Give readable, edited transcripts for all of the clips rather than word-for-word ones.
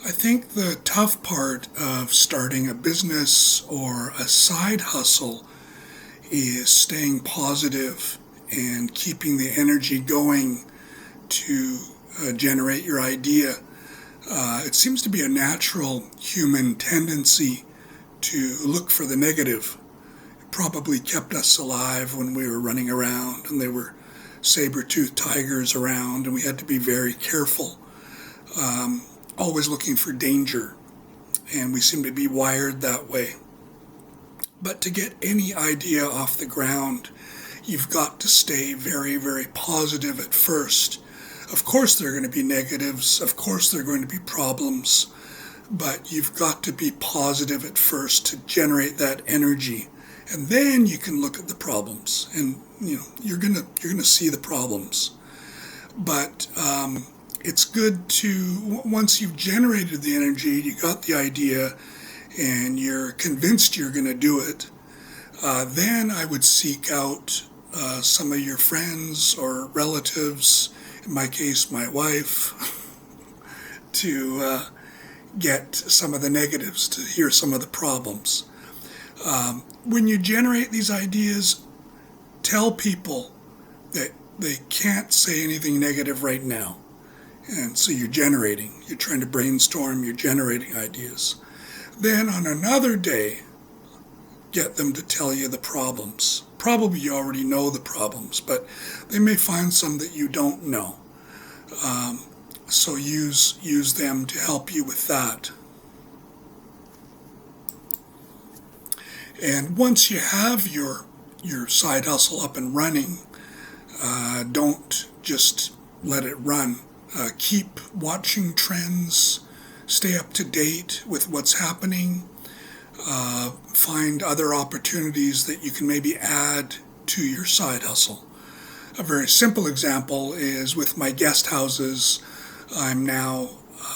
I think the tough part of starting a business or a side hustle is staying positive and keeping the energy going to generate your idea. It seems to be a natural human tendency to look for the negative. It probably kept us alive when we were running around and there were saber-toothed tigers around and we had to be very careful. Always looking for danger, and we seem to be wired that way. But to get any idea off the ground, you've got to stay very, very positive at first. Of course, there are going to be negatives, of course, there are going to be problems, but you've got to be positive at first to generate that energy. And then you can look at the problems, and you're gonna see the problems. But it's good to, once you've generated the energy, you got the idea, and you're convinced you're going to do it, then I would seek out some of your friends or relatives, in my case, my wife, to get some of the negatives, to hear some of the problems. When you generate these ideas, tell people that they can't say anything negative right now. And so you're trying to brainstorm, you're generating ideas. Then on another day, get them to tell you the problems. Probably you already know the problems, but they may find some that you don't know. So use them to help you with that. And once you have your side hustle up and running, don't just let it run. Keep watching trends, stay up to date with what's happening, find other opportunities that you can maybe add to your side hustle. A very simple example is with my guest houses. I'm now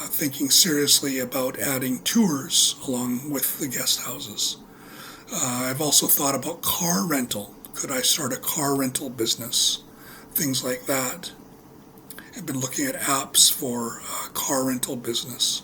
thinking seriously about adding tours along with the guest houses. I've also thought about car rental. Could I start a car rental business? Things like that. I've been looking at apps for car rental business.